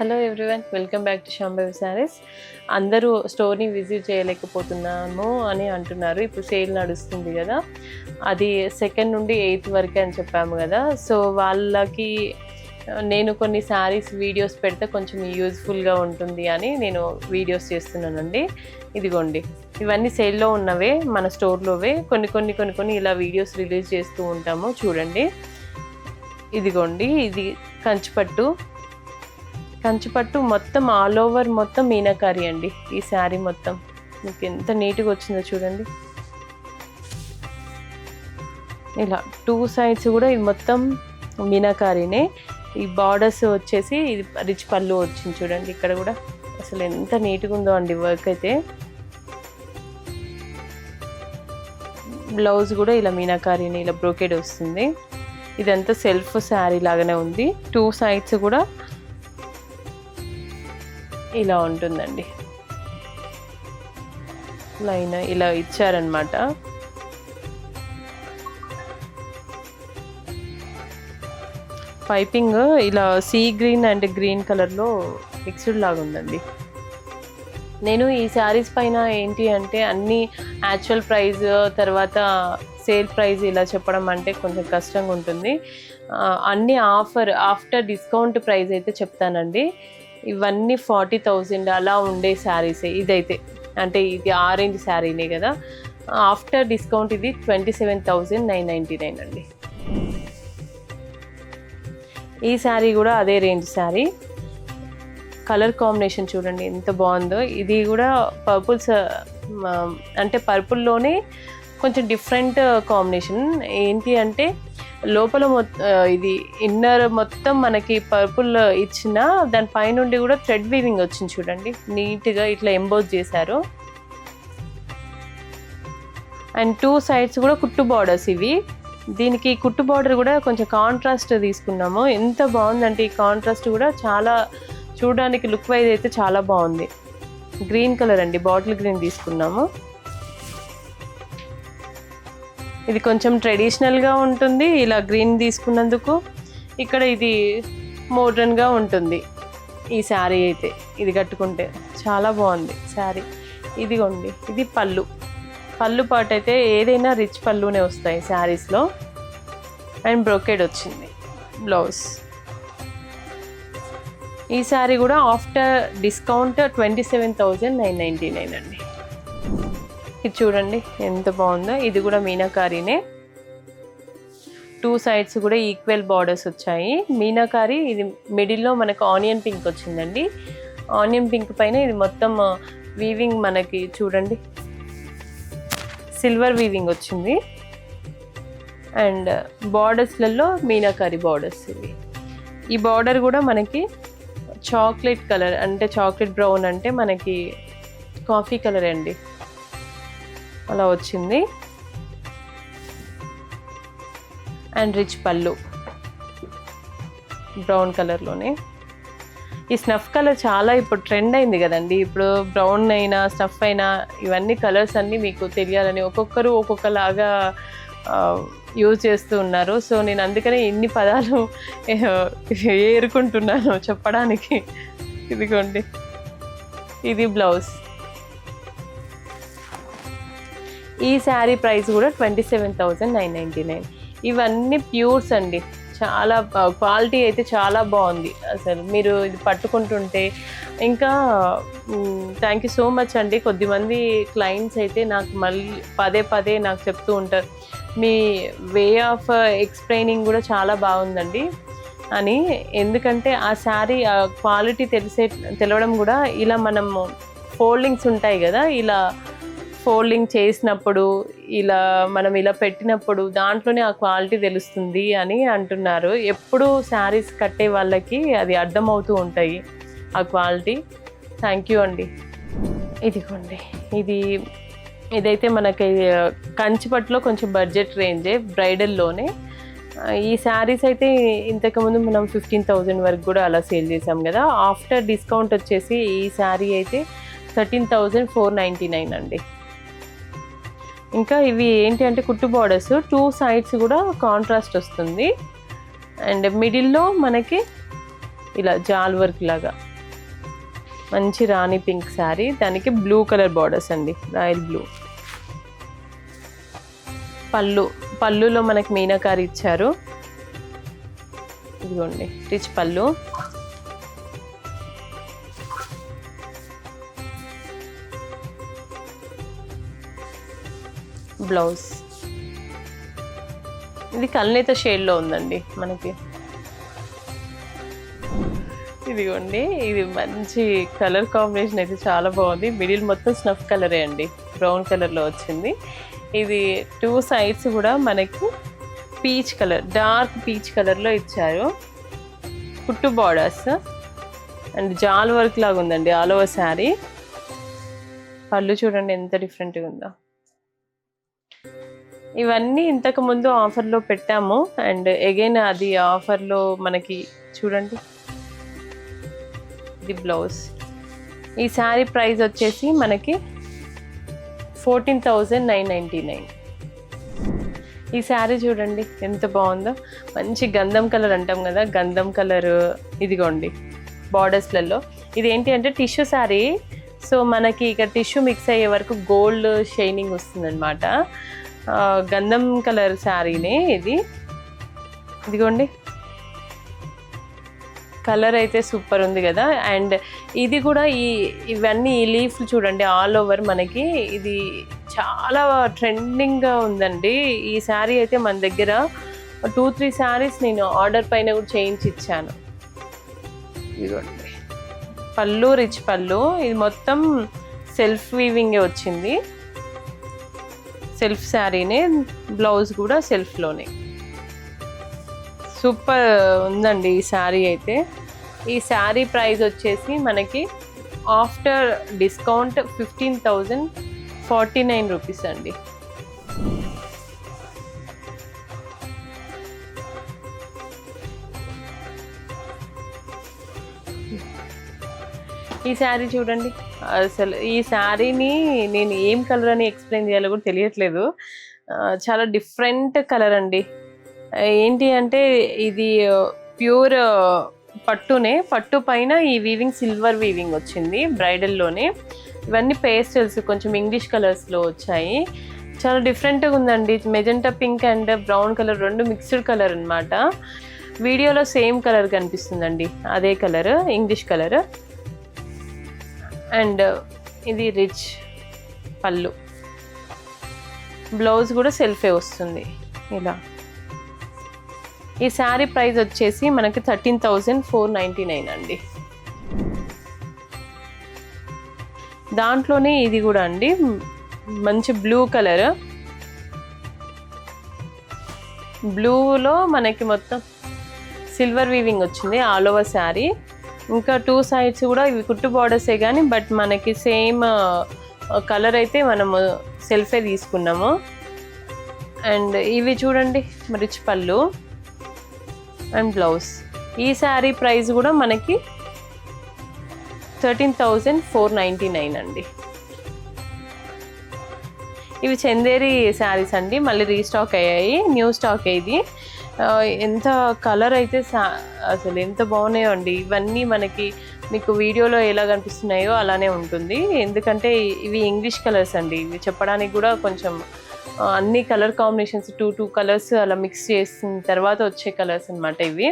Hello everyone, welcome back to Shambhavi saris. అందరూ స్టోర్ని visit చేయలేకపోతున్నాము అని అంటున్నారు. ఇప్పుడు సేల్ నడుస్తుంది కదా, అది 2nd నుండి 8th వరకు అని చెప్పాము కదా. సో వాళ్ళకి నేను కొన్ని శారీస్ వీడియోస్ పెడితే కొంచెం యూజ్ఫుల్గా ఉంటుంది అని నేను వీడియోస్ చేస్తున్నానండి. ఇదిగోండి, ఇవన్నీ సేల్లో ఉన్నవే, మన స్టోర్లోవే. కొన్ని ఇలా వీడియోస్ రిలీజ్ చేస్తూ ఉంటాము. చూడండి, ఇదిగోండి, ఇది కంచిపట్టు మొత్తం ఆల్ ఓవర్ మొత్తం మీనాకారి అండి. ఈ శారీ మొత్తం మీకు ఎంత నీట్గా వచ్చిందో చూడండి. ఇలా 2 sides కూడా ఇది మొత్తం మీనాకారినే. ఈ బార్డర్స్ వచ్చేసి ఇది రిచ్ పళ్ళు వచ్చింది చూడండి. ఇక్కడ కూడా అసలు ఎంత నీట్గా ఉందో అండి వర్క్ అయితే. బ్లౌజ్ కూడా ఇలా మీనాకారిని ఇలా బ్రోకెడ్ వస్తుంది. ఇదంతా సెల్ఫ్ శారీ లాగానే ఉంది. 2 sides కూడా ఇలా ఉంటుందండి. లైన్ ఇలా ఇచ్చారనమాట. పైపింగ్ ఇలా సీ గ్రీన్ అండ్ గ్రీన్ కలర్లో మిక్స్డ్ లాగా ఉందండి. నేను ఈ శారీస్ పైన ఏంటి అంటే అన్నీ యాక్చువల్ ప్రైస్ తర్వాత సేల్ ప్రైస్ ఇలా చెప్పడం అంటే కొంచెం కష్టంగా ఉంటుంది. అన్నీ ఆఫ్టర్ డిస్కౌంట్ ప్రైస్ అయితే చెప్తానండి. ఇవన్నీ 40,000 అలా ఉండే శారీసే. ఇదైతే అంటే ఇది ఆరెంజ్ శారీనే కదా, ఆఫ్టర్ డిస్కౌంట్ ఇది 27,999 అండి. ఈ శారీ కూడా అదే రేంజ్ శారీ. కలర్ కాంబినేషన్ చూడండి ఎంత బాగుందో. ఇది కూడా పర్పుల్స్, అంటే పర్పుల్లోనే కొంచెం డిఫరెంట్ కాంబినేషన్. ఏంటి అంటే లోపల ఇది ఇన్నర్ మొత్తం మనకి పర్పుల్ ఇచ్చిన దాని పైనుండి కూడా థ్రెడ్ వీవింగ్ వచ్చింది చూడండి. నీట్గా ఇట్లా ఎంబోజ్ చేశారు. అండ్ 2 sides కూడా కుట్టు బార్డర్స్ ఇవి. దీనికి కుట్టు బార్డర్ కూడా కొంచెం కాంట్రాస్ట్ తీసుకున్నాము. ఎంత బాగుందంటే ఈ కాంట్రాస్ట్ కూడా చాలా చూడడానికి లుక్ వైజ్ అయితే చాలా బాగుంది. గ్రీన్ కలర్ అండి, బాటిల్ గ్రీన్ తీసుకున్నాము. ఇది కొంచెం ట్రెడిషనల్గా ఉంటుంది ఇలా గ్రీన్ తీసుకున్నందుకు. ఇక్కడ ఇది మోడ్రన్గా ఉంటుంది ఈ శారీ అయితే. ఇది కట్టుకుంటే చాలా బాగుంది శారీ. ఇదిగోండి, ఇది పళ్ళు పార్ట్ అయితే ఏదైనా రిచ్ పళ్ళునే వస్తాయి శారీస్లో. అండ్ బ్రోకెడ్ వచ్చింది బ్లౌజ్. ఈ శారీ కూడా ఆఫ్టర్ డిస్కౌంట్ 27,999 అండి. ఇది చూడండి ఎంత బాగుందో. ఇది కూడా మీనాకారీనే. 2 sides కూడా ఈక్వల్ బార్డర్స్ వచ్చాయి. మీనాకారి. ఇది మిడిల్లో మనకు ఆనియన్ పింక్ వచ్చిందండి. ఆనియన్ పింక్ పైన ఇది మొత్తం వీవింగ్ మనకి చూడండి సిల్వర్ వీవింగ్ వచ్చింది. అండ్ బార్డర్స్లలో మీనాకారి బార్డర్స్ ఇవి. ఈ బార్డర్ కూడా మనకి చాక్లెట్ కలర్, అంటే చాక్లెట్ బ్రౌన్ అంటే మనకి కాఫీ కలర్ అండి, అలా వచ్చింది. అండ్ రిచ్ పళ్ళు బ్రౌన్ కలర్లోనే. ఈ స్నఫ్ కలర్ చాలా ఇప్పుడు ట్రెండ్ అయింది కదండి. ఇప్పుడు బ్రౌన్ అయినా స్నఫ్ అయినా ఇవన్నీ కలర్స్ అన్నీ మీకు తెలియాలని ఒక్కొక్కరు ఒక్కొక్కలాగా యూజ్ చేస్తూ ఉన్నారు. సో నేను అందుకనే ఇన్ని పదాలు ఏరుకుంటున్నాను చెప్పడానికి. ఇదిగోండి, ఇది బ్లౌజ్. ఈ శారీ ప్రైస్ కూడా 27,999. ఇవన్నీ ప్యూర్స్ అండి. చాలా క్వాలిటీ అయితే చాలా బాగుంది అసలు. మీరు ఇది పట్టుకుంటుంటే ఇంకా థ్యాంక్ యూ సో మచ్ అండి. కొద్దిమంది క్లయింట్స్ అయితే నాకు మళ్ళీ పదే నాకు చెప్తూ ఉంటారు, మీ వే ఆఫ్ ఎక్స్ప్లెయినింగ్ కూడా చాలా బాగుందండి అని. ఎందుకంటే ఆ శారీ క్వాలిటీ తెలవడం కూడా ఇలా మనం ఫోల్డింగ్స్ ఉంటాయి కదా, ఇలా ఫోల్డింగ్ చేసినప్పుడు ఇలా మనం ఇలా పెట్టినప్పుడు దాంట్లోనే ఆ క్వాలిటీ తెలుస్తుంది అని అంటున్నారు. ఎప్పుడు శారీస్ కట్టే వాళ్ళకి అది అర్థమవుతూ ఉంటాయి ఆ క్వాలిటీ. థ్యాంక్ యూ అండి. ఇదిగోండి, ఇదైతే మనకి కంచిపట్టులో కొంచెం బడ్జెట్ రేంజే, బ్రైడల్లోనే. ఈ శారీస్ అయితే ఇంతకుముందు మనం 15,000 వరకు కూడా అలా సేల్ చేసాం కదా. ఆఫ్టర్ డిస్కౌంట్ వచ్చేసి ఈ శారీ అయితే 13,499 అండి. ఇంకా ఇవి ఏంటి అంటే కుట్టు బార్డర్స్ 2 sides కూడా కాంట్రాస్ట్ వస్తుంది. అండ్ మిడిల్లో మనకి ఇలా జాల్ వర్క్ లాగా మంచి రాణి పింక్ శారీ, దానికి బ్లూ కలర్ బార్డర్స్ అండి, రాయల్ బ్లూ. పళ్ళులో మనకి మీనాకారి ఇచ్చారు, ఇదిగోండి రిచ్ పళ్ళు. బ్లౌజ్ ఇది కల్నేత షేడ్లో ఉందండి మనకి. ఇదిగోండి, ఇది మంచి కలర్ కాంబినేషన్ అయితే చాలా బాగుంది. మిడిల్ మొత్తం స్నఫ్ కలరే అండి, బ్రౌన్ కలర్లో వచ్చింది. ఇది 2 సైడ్స్ కూడా మనకి పీచ్ కలర్, డార్క్ పీచ్ కలర్లో ఇచ్చారు. కుట్టు బార్డర్స్ అండ్ జాల్ వర్క్ లాగా ఉందండి ఆల్ ఓవర్ శారీ. పళ్ళు చూడండి ఎంత డిఫరెంట్గా ఉందో. ఇవన్నీ ఇంతకు ముందు ఆఫర్లో పెట్టాము అండ్ అగైన్ అది ఆఫర్లో మనకి చూడండి. ఇది బ్లౌజ్. ఈ శారీ ప్రైస్ వచ్చేసి మనకి 14,999. ఈ శారీ చూడండి ఎంత బాగుందో, మంచి గంధం కలర్ అంటాం కదా, గంధం కలర్. ఇదిగోండి బార్డర్స్లలో. ఇది ఏంటి అంటే టిష్యూ శారీ, సో మనకి ఇక టిష్యూ మిక్స్ అయ్యే వరకు గోల్డ్ షైనింగ్ వస్తుందన్నమాట. గంధం కలర్ శారీనే ఇది. ఇదిగోండి కలర్ అయితే సూపర్ ఉంది కదా. అండ్ ఇది కూడా ఇవన్నీ ఈ లీఫ్లు చూడండి ఆల్ ఓవర్ మనకి. ఇది చాలా ట్రెండింగ్గా ఉందండి ఈ శారీ అయితే. మన దగ్గర 2-3 శారీస్ నేను ఆర్డర్ పైన కూడా చేయించి ఇచ్చాను. ఇదిగోండి పళ్ళు, రిచ్ పళ్ళు. ఇది మొత్తం సెల్ఫ్ వీవింగే వచ్చింది, సెల్ఫ్ శారీనే. బ్లౌజ్ కూడా సెల్ఫ్లోనే. సూపర్ ఉందండి ఈ శారీ అయితే. ఈ శారీ ప్రైస్ వచ్చేసి మనకి ఆఫ్టర్ డిస్కౌంట్ 15,049 రూపీస్ అండి. ఈ శారీ చూడండి, అసలు ఈ శారీని నేను ఏం కలర్ అని ఎక్స్ప్లెయిన్ చేయాలో కూడా తెలియట్లేదు. చాలా డిఫరెంట్ కలర్ అండి. ఏంటి అంటే ఇది ప్యూర్ పట్టునే, పట్టు పైన ఈ వీవింగ్ సిల్వర్ వీవింగ్ వచ్చింది బ్రైడల్లోనే. ఇవన్నీ పేస్టల్స్, కొంచెం ఇంగ్లీష్ కలర్స్లో వచ్చాయి. చాలా డిఫరెంట్గా ఉందండి. Magenta pink and brown colour రెండు మిక్స్డ్ కలర్ అనమాట. వీడియోలో సేమ్ కలర్ కనిపిస్తుందండి, అదే కలర్, ఇంగ్లీష్ కలర్. అండ్ ఇది రిచ్ పళ్ళు. బ్లౌజ్ కూడా సెల్ఫే వస్తుంది ఇలా. ఈ శారీ ప్రైస్ వచ్చేసి మనకి 13,499 అండి. దాంట్లోనే ఇది కూడా అండి మంచి బ్లూ కలర్. బ్లూలో మనకి మొత్తం సిల్వర్ వీవింగ్ వచ్చింది ఆల్ ఓవర్ శారీ. ఇంకా 2 సైడ్స్ కూడా ఇవి కుట్టు బార్డర్సే కానీ బట్ మనకి సేమ్ కలర్ అయితే మనము సెల్ఫే తీసుకున్నాము. అండ్ ఇవి చూడండి రిచ్ పళ్ళు అండ్ బ్లౌజ్. ఈ శారీ ప్రైస్ కూడా మనకి 13,499 అండి. ఇవి చందేరి శారీస్ అండి, మళ్ళీ రీస్టాక్ అయ్యాయి, న్యూ స్టాక్ ఇది. ఎంత కలర్ అయితే అసలు ఎంత బాగున్నాయో అండి. ఇవన్నీ మనకి మీకు వీడియోలో ఎలా కనిపిస్తున్నాయో అలానే ఉంటుంది, ఎందుకంటే ఇవి ఇంగ్లీష్ కలర్స్ అండి. ఇవి చెప్పడానికి కూడా కొంచెం అన్ని కలర్ కాంబినేషన్స్ 2 కలర్స్ అలా మిక్స్ చేసిన తర్వాత వచ్చే కలర్స్ అనమాట ఇవి.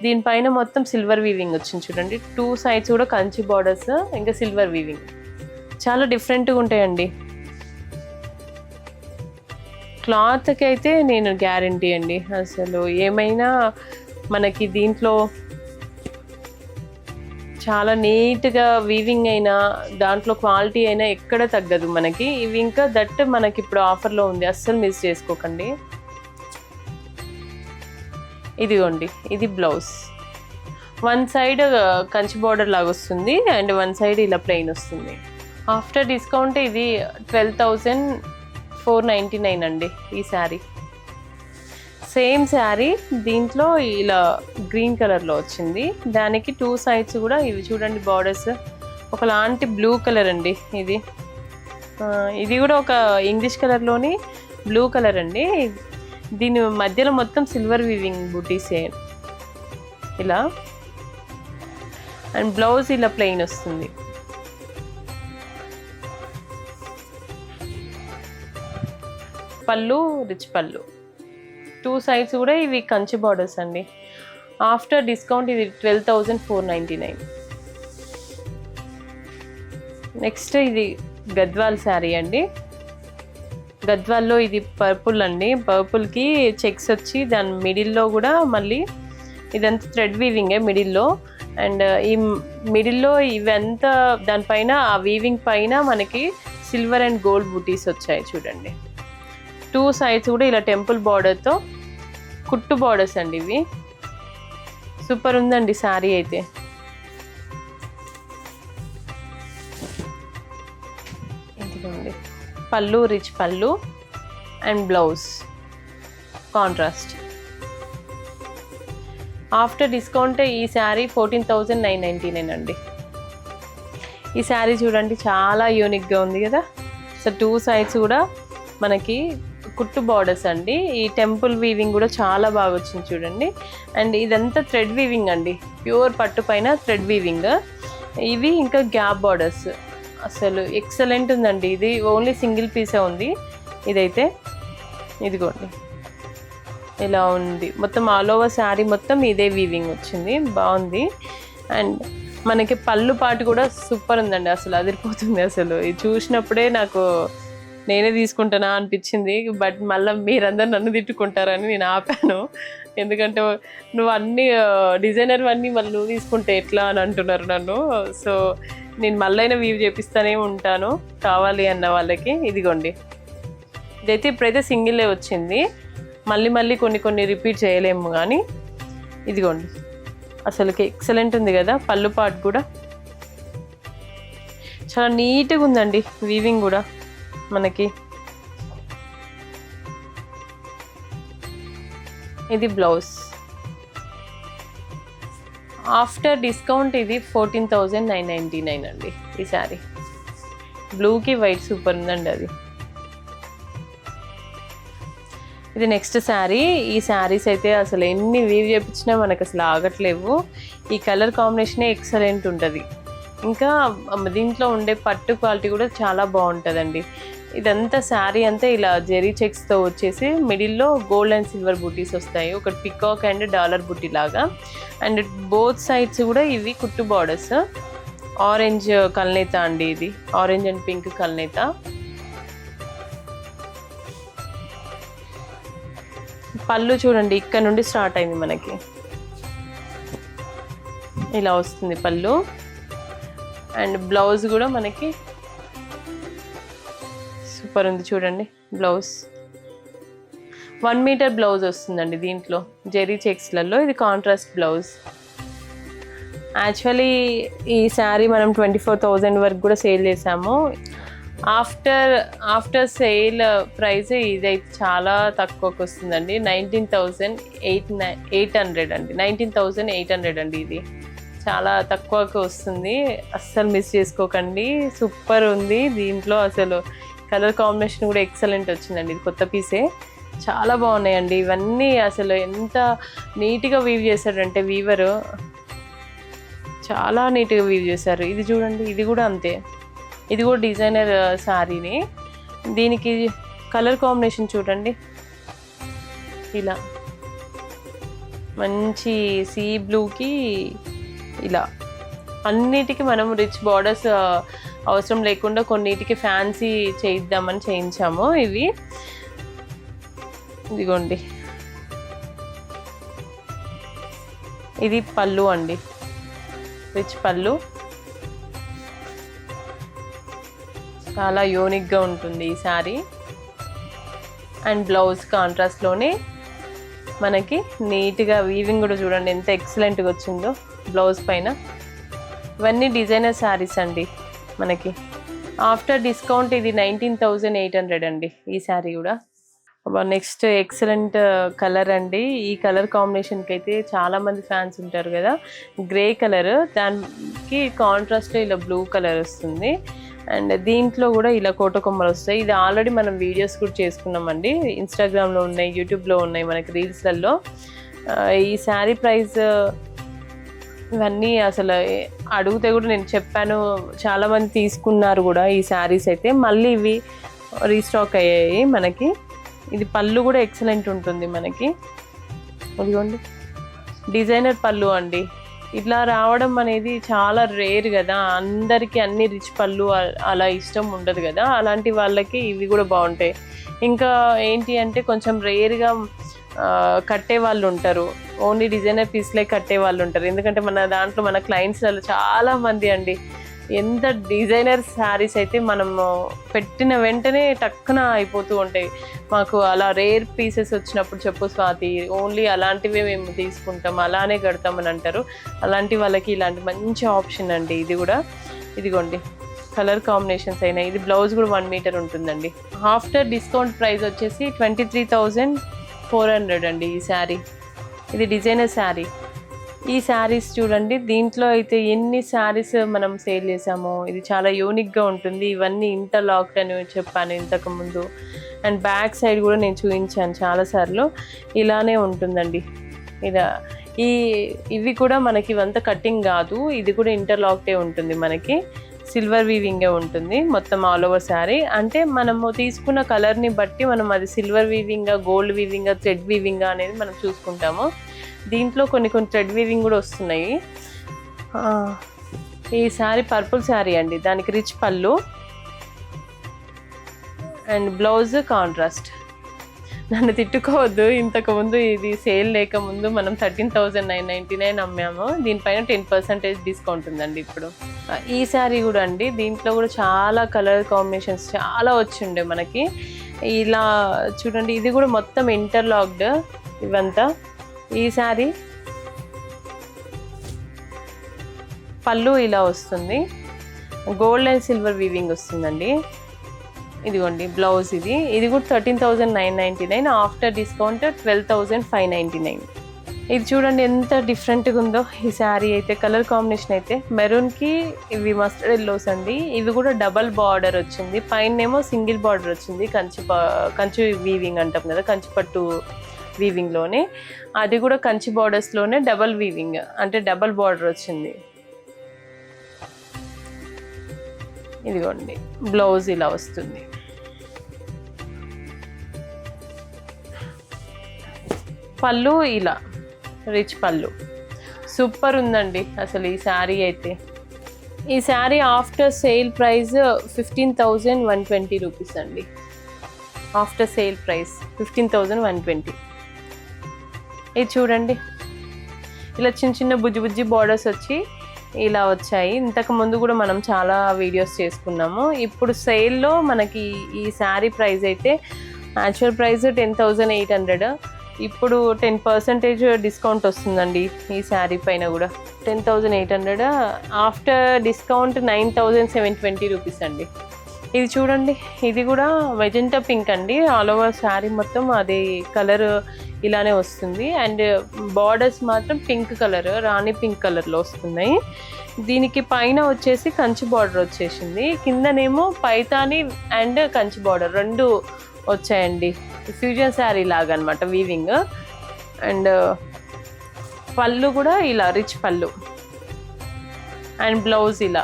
దీనిపైన మొత్తం సిల్వర్ వీవింగ్ వచ్చింది చూడండి. 2 సైడ్స్ కూడా కంచి బార్డర్స్, ఇంకా సిల్వర్ వీవింగ్. చాలా డిఫరెంట్గా ఉంటాయండి. క్లాత్కి అయితే నేను గ్యారంటీ అండి, అసలు ఏమైనా మనకి దీంట్లో చాలా నీట్గా వీవింగ్ అయినా దాంట్లో క్వాలిటీ అయినా ఎక్కడ తగ్గదు మనకి. ఇవి ఇంకా దట్ మనకి ఇప్పుడు ఆఫర్లో ఉంది, అస్సలు మిస్ చేసుకోకండి. ఇదిగోండి ఇది బ్లౌజ్. 1 సైడ్ కంచి బార్డర్ లాగా వస్తుంది అండ్ 1 సైడ్ ఇలా ప్లెయిన్ వస్తుంది. ఆఫ్టర్ డిస్కౌంట్ ఇది 12,499 అండి ఈ శారీ. సేమ్ శారీ దీంట్లో ఇలా గ్రీన్ కలర్లో వచ్చింది. దానికి 2 సైడ్స్ కూడా ఇవి చూడండి బార్డర్స్ ఒకలాంటి బ్లూ కలర్ అండి. ఇది కూడా ఒక ఇంగ్లీష్ కలర్లోని బ్లూ కలర్ అండి. దీని మధ్యలో మొత్తం సిల్వర్ వీవింగ్ బూటీసే ఇలా. అండ్ బ్లౌజ్ ఇలా ప్లెయిన్ వస్తుంది. పళ్ళు రిచ్ పళ్ళు, 2 సైడ్స్ కూడా ఇవి కంచి బార్డర్స్ అండి. ఆఫ్టర్ డిస్కౌంట్ ఇది 12,499. నెక్స్ట్ ఇది గద్వాల్ శారీ అండి. గద్వాల్లో ఇది పర్పుల్ అండి. పర్పుల్కి చెక్స్ వచ్చి దాని మిడిల్లో కూడా మళ్ళీ ఇదంతా థ్రెడ్ వీవింగే మిడిల్లో. అండ్ ఈ మిడిల్లో ఇవంతా దానిపైన ఆ వీవింగ్ పైన మనకి సిల్వర్ అండ్ గోల్డ్ బూటీస్ వచ్చాయి చూడండి. 2 సైడ్స్ కూడా ఇలా టెంపుల్ బార్డర్తో కుట్టు బార్డర్స్ అండి. ఇవి సూపర్ ఉందండి శారీ అయితే. ఇదిగోండి పళ్ళు రిచ్ పళ్ళు and blouse contrast. After discount ఈ శారీ 14,999 అండి. ఈ శారీ చూడండి చాలా యూనిక్గా ఉంది కదా. సో 2 సైడ్స్ కూడా మనకి కుట్టు బార్డర్స్ అండి. ఈ టెంపుల్ వీవింగ్ కూడా చాలా బాగా వచ్చింది చూడండి. అండ్ ఇదంతా థ్రెడ్ వీవింగ్ అండి, ప్యూర్ పట్టు పైన థ్రెడ్ వీవింగ్. ఇవి ఇంకా గ్యాప్ బార్డర్స్, అసలు ఎక్సలెంట్ ఉందండి. ఇది ఓన్లీ సింగిల్ పీసే ఉంది ఇదైతే. ఇదిగోండి ఇలా ఉంది మొత్తం ఆల్ ఓవర్ శారీ మొత్తం ఇదే వీవింగ్ వచ్చింది, బాగుంది. అండ్ మనకి పళ్ళు పాటు కూడా సూపర్ ఉందండి, అసలు అదిరిపోతుంది. అసలు ఇది చూసినప్పుడే నాకు నేనే తీసుకుంటానా అనిపించింది. బట్ మళ్ళీ మీరందరూ నన్ను తిట్టుకుంటారని నేను ఆపాను. ఎందుకంటే నువ్వు అన్ని డిజైనర్ అన్నీ మళ్ళీ నువ్వు తీసుకుంటే ఎట్లా అని అంటున్నారు నన్ను. సో నేను మళ్ళీ వీవ్ చేపిస్తూనే ఉంటాను కావాలి అన్న వాళ్ళకి. ఇదిగోండి ఇదైతే ఇప్పుడైతే సింగిలే వచ్చింది, మళ్ళీ కొన్ని రిపీట్ చేయలేము కానీ. ఇదిగోండి అసలుకి ఎక్సలెంట్ ఉంది కదా. పళ్ళు పాటు కూడా చాలా నీట్గా ఉందండి వీవింగ్ కూడా మనకి. ఇది బ్లౌజ్. ఆఫ్టర్ డిస్కౌంట్ ఇది 14,999 అండి ఈ శారీ. బ్లూకి వైట్ సూపర్ ఉందండి అది. ఇది నెక్స్ట్ శారీ. ఈ శారీస్ అయితే అసలు ఎన్ని వీవ్ చేయించినా మనకు అసలు ఆగట్లేవు. ఈ కలర్ కాంబినేషనే ఎక్సలెంట్ ఉంటుంది. ఇంకా దీంట్లో ఉండే పట్టు క్వాలిటీ కూడా చాలా బాగుంటుందండి. ఇదంతా శారీ అంతా ఇలా జెరీ చెక్స్తో వచ్చేసి మిడిల్లో గోల్డ్ అండ్ సిల్వర్ బూటీస్ వస్తాయి, ఒకటి పికాక్ అండ్ డాలర్ బూటీ లాగా. అండ్ బోత్ సైడ్స్ కూడా ఇవి కుట్టు బార్డర్స్. ఆరెంజ్ కల్నేత అండి, ఇది ఆరెంజ్ అండ్ పింక్ కల్నేత. పళ్ళు చూడండి ఇక్కడ నుండి స్టార్ట్ అయింది మనకి, ఇలా వస్తుంది పళ్ళు. అండ్ బ్లౌజ్ కూడా మనకి సూపర్ ఉంది చూడండి. బ్లౌజ్ 1 మీటర్ బ్లౌజ్ వస్తుందండి దీంట్లో జెరీ చెక్స్లలో. ఇది కాంట్రాస్ట్ బ్లౌజ్. యాక్చువల్లీ ఈ శారీ మనం 24,000 వరకు కూడా సేల్ చేసాము. ఆఫ్టర్ సేల్ ప్రైస్ ఇదైతే చాలా తక్కువకి వస్తుందండి. 19,800 అండి, 19,800 అండి. ఇది చాలా తక్కువకి వస్తుంది, అస్సలు మిస్ చేసుకోకండి. సూపర్ ఉంది దీంట్లో. అసలు కలర్ కాంబినేషన్ కూడా ఎక్సలెంట్ వచ్చిందండి. ఇది కొత్త పీసే, చాలా బాగున్నాయండి ఇవన్నీ. అసలు ఎంత నీట్గా వీవ్ చేశారంటే వీవరు, చాలా నీట్గా వీవ్ చేశారు. ఇది చూడండి, ఇది కూడా అంతే. ఇది కూడా డిజైనర్ శారీని. దీనికి కలర్ కాంబినేషన్ చూడండి, ఇలా మంచి సీ బ్లూకి ఇలా. అన్నిటికీ మనం రిచ్ బార్డర్స్ అవసరం లేకుండా కొన్నిటికి ఫ్యాన్సీ చేయిద్దామని చేయించాము ఇవి. ఇదిగోండి ఇది పళ్ళు అండి, రిచ్ పళ్ళు. చాలా యూనిక్గా ఉంటుంది ఈ శారీ. అండ్ బ్లౌజ్ కాంట్రాస్ట్లోనే మనకి నీట్గా వీవింగ్ కూడా చూడండి ఎంత ఎక్సలెంట్గా వచ్చిందో బ్లౌజ్ పైన. ఇవన్నీ డిజైనర్ శారీస్ అండి మనకి. ఆఫ్టర్ డిస్కౌంట్ ఇది 19,800 అండి ఈ శారీ కూడా. నెక్స్ట్ ఎక్సలెంట్ కలర్ అండి. ఈ కలర్ కాంబినేషన్కి అయితే చాలామంది ఫ్యాన్స్ ఉంటారు కదా. గ్రే కలర్, దానికి కాంట్రాస్ట్లో ఇలా బ్లూ కలర్ వస్తుంది. అండ్ దీంట్లో కూడా ఇలా కోటకొమ్మలు వస్తాయి. ఇది ఆల్రెడీ మనం వీడియోస్ కూడా చేసుకున్నామండి, ఇన్స్టాగ్రామ్లో ఉన్నాయి, యూట్యూబ్లో ఉన్నాయి, మనకి రీల్స్లలో. ఈ శారీ ప్రైస్ ఇవన్నీ అసలు అడిగితే కూడా నేను చెప్పాను, చాలామంది తీసుకున్నారు కూడా ఈ శారీస్ అయితే. మళ్ళీ ఇవి రీస్టాక్ అయ్యాయి మనకి. ఇది పళ్ళు కూడా ఎక్సలెంట్ ఉంటుంది మనకి. అదిగోండి డిజైనర్ పళ్ళు అండి. ఇట్లా రావడం అనేది చాలా రేర్ కదా, అందరికీ అన్ని రిచ్ పళ్ళు అలా ఇష్టం ఉండదు కదా, అలాంటి వాళ్ళకి ఇవి కూడా బాగుంటాయి. ఇంకా ఏంటి అంటే కొంచెం రేర్గా కట్టే వాళ్ళు ఉంటారు, ఓన్లీ డిజైనర్ పీస్లే కట్టే వాళ్ళు ఉంటారు. ఎందుకంటే మన దాంట్లో మన క్లయింట్స్లలో చాలా మంది అండి ఎంత డిజైనర్ శారీస్ అయితే మనము పెట్టిన వెంటనే టక్కున అయిపోతూ ఉంటాయి. మాకు అలా రేర్ పీసెస్ వచ్చినప్పుడు చెప్పు స్వాతి, ఓన్లీ అలాంటివే మేము తీసుకుంటాం, అలానే కడతామని అంటారు. అలాంటి వాళ్ళకి ఇలాంటి మంచి ఆప్షన్ అండి ఇది కూడా. ఇదిగోండి కలర్ కాంబినేషన్స్ అయినా. ఇది బ్లౌజ్ కూడా 1 మీటర్ ఉంటుందండి. ఆఫ్టర్ డిస్కౌంట్ ప్రైస్ వచ్చేసి 23,400 అండి ఈ శారీ. ఇది డిజైనర్ శారీ. ఈ శారీస్ చూడండి, దీంట్లో అయితే ఎన్ని శారీస్ మనం సేల్ చేసామో. ఇది చాలా యూనిక్గా ఉంటుంది. ఇవన్నీ ఇంటర్లాక్డ్ అని చెప్పాను ఇంతకుముందు. అండ్ బ్యాక్ సైడ్ కూడా నేను చూపించాను చాలాసార్లు. ఇలానే ఉంటుందండి. ఇలా ఇవి కూడా మనకి ఇవంతా కటింగ్ కాదు, ఇది కూడా ఇంటర్లాక్డే ఉంటుంది. మనకి సిల్వర్ వీవింగే ఉంటుంది మొత్తం ఆల్ ఓవర్ శారీ. అంటే మనము తీసుకున్న కలర్ని బట్టి మనం అది సిల్వర్ వీవింగా, గోల్డ్ వీవింగా, థ్రెడ్ వీవింగా అనేది మనం చూసుకుంటాము. దీంట్లో కొన్ని థ్రెడ్ వీవింగ్ కూడా వస్తున్నాయి. ఈ శారీ పర్పుల్ శారీ అండి, దానికి రిచ్ పళ్ళు అండ్ బ్లౌజ్ కాంట్రాస్ట్. నన్ను తిట్టుకోవద్దు, ఇంతకుముందు ఇది సేల్ లేకముందు మనం 13,999 అమ్మాము. దీనిపైన 10% డిస్కౌంట్ ఉందండి ఇప్పుడు. ఈ శారీ కూడా అండి, దీంట్లో కూడా చాలా కలర్ కాంబినేషన్స్ చాలా వచ్చిండే మనకి. ఇలా చూడండి, ఇది కూడా మొత్తం ఇంటర్లాక్డ్ ఇవంతా. ఈ శారీ పళ్ళు ఇలా వస్తుంది, గోల్డ్ అండ్ సిల్వర్ వీవింగ్ వస్తుందండి. ఇదిగోండి బ్లౌజ్. ఇది కూడా 13,999, ఆఫ్టర్ డిస్కౌంట్ 12,599. ఇది చూడండి ఎంత డిఫరెంట్గా ఉందో ఈ శారీ అయితే. కలర్ కాంబినేషన్ అయితే మెరూన్కి ఇవి మస్టర్డ్ ఎల్లోస్ అండి. ఇవి కూడా డబల్ బార్డర్ వచ్చింది, పైనేమో సింగిల్ బార్డర్ వచ్చింది. కంచి వీవింగ్ అంటాం కదా, కంచిపట్టు వీవింగ్లోనే. అది కూడా కంచి బార్డర్స్లోనే డబల్ వీవింగ్, అంటే డబల్ బార్డర్ వచ్చింది. ఇదిగోండి బ్లౌజ్ ఇలా వస్తుంది. పళ్ళు ఇలా రిచ్ పళ్ళు, సూపర్ ఉందండి అసలు ఈ శారీ అయితే. ఈ sari after sale price 15,120 rupees అండి. After sale price 15,120. ఇది చూడండి, ఇలా చిన్న చిన్న బుజ్జి బార్డర్స్ వచ్చి ఇలా వచ్చాయి. ఇంతకు ముందు కూడా మనం చాలా వీడియోస్ చేసుకున్నాము. ఇప్పుడు సేల్లో మనకి ఈ శారీ ప్రైస్ అయితే యాక్చువల్ ప్రైస్ 10,800, ఇప్పుడు 10% డిస్కౌంట్ వస్తుందండి ఈ శారీ పైన కూడా. 10,800, ఆఫ్టర్ డిస్కౌంట్ 9,720 రూపీస్ అండి. ఇది చూడండి, ఇది కూడా మెజెంటా పింక్ అండి. ఆల్ ఓవర్ శారీ మొత్తం అది కలర్ ఇలానే వస్తుంది. అండ్ బార్డర్స్ మాత్రం పింక్ కలర్, రాణి పింక్ కలర్లో వస్తున్నాయి. దీనికి పైన వచ్చేసి కంచి బార్డర్ వచ్చేసింది, కిందనేమో పైతాని అండ్ కంచి బార్డర్ రెండు వచ్చాయండి. ఫ్యూజన్ శారీ లాగా అనమాట వీవింగ్. అండ్ పళ్ళు కూడా ఇలా రిచ్ పళ్ళు అండ్ బ్లౌజ్ ఇలా.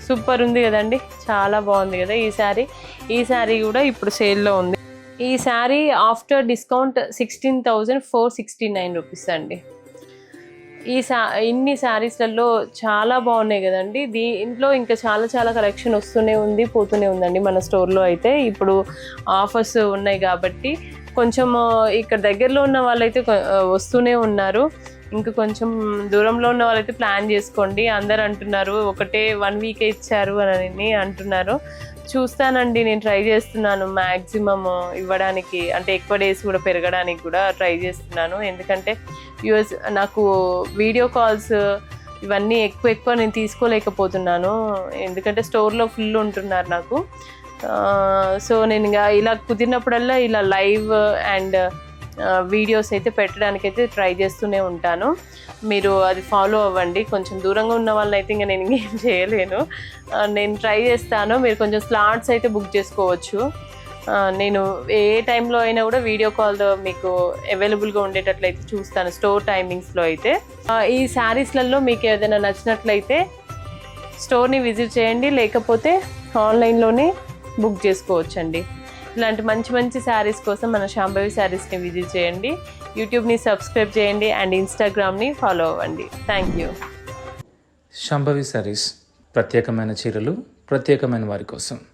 సూపర్ ఉంది కదండి, చాలా బాగుంది కదా ఈ శారీ. ఈ శారీ కూడా ఇప్పుడు సేల్లో ఉంది. ఈ శారీ ఆఫ్టర్ డిస్కౌంట్ 16,469 రూపీస్ అండి. ఇన్ని శారీస్లలో చాలా బాగున్నాయి కదండి. దీంట్లో ఇంకా చాలా కలెక్షన్ వస్తూనే ఉంది, పోతూనే ఉందండి మన స్టోర్లో అయితే. ఇప్పుడు ఆఫర్స్ ఉన్నాయి కాబట్టి కొంచెం ఇక్కడ దగ్గరలో ఉన్న వాళ్ళైతే వస్తూనే ఉన్నారు. ఇంకా కొంచెం దూరంలో ఉన్న వాళ్ళైతే ప్లాన్ చేసుకోండి. అందరు అంటున్నారు ఒకటే 1 వీకే ఇచ్చారు అని అంటున్నారు. చూస్తానండి, నేను ట్రై చేస్తున్నాను మ్యాక్సిమమ్ ఇవ్వడానికి, అంటే ఎక్కువ డేస్ కూడా పెరగడానికి కూడా ట్రై చేస్తున్నాను. ఎందుకంటే నాకు వీడియో కాల్స్ ఇవన్నీ ఎక్కువ నేను తీసుకోలేకపోతున్నాను, ఎందుకంటే స్టోర్లో ఫుల్ ఉంటున్నారు నాకు. సో నేను ఇలా కుదిరినప్పుడల్లా ఇలా లైవ్ అండ్ వీడియోస్ అయితే పెట్టడానికైతే ట్రై చేస్తూనే ఉంటాను. మీరు అది ఫాలో అవ్వండి. కొంచెం దూరంగా ఉన్న వాళ్ళని అయితే ఇంకా నేను ఇంకేం చేయలేను, నేను ట్రై చేస్తాను. మీరు కొంచెం స్లాట్స్ అయితే బుక్ చేసుకోవచ్చు. నేను ఏ టైంలో అయినా కూడా వీడియో కాల్ మీకు అవైలబుల్గా ఉండేటట్లయితే చూస్తాను, స్టోర్ టైమింగ్స్లో అయితే. ఈ శారీస్లలో మీకు ఏదైనా నచ్చినట్లయితే స్టోర్ని విజిట్ చేయండి, లేకపోతే ఆన్లైన్లోనే బుక్ చేసుకోవచ్చండి. ఇలాంటి మంచి మంచి శారీస్ కోసం మన శాంభవి శారీస్ని విజిట్ చేయండి. యూట్యూబ్ని సబ్స్క్రైబ్ చేయండి అండ్ ఇన్స్టాగ్రామ్ని ఫాలో అవ్వండి. Thank you. శాంభవి శారీస్, ప్రత్యేకమైన చీరలు ప్రత్యేకమైన వారి కోసం.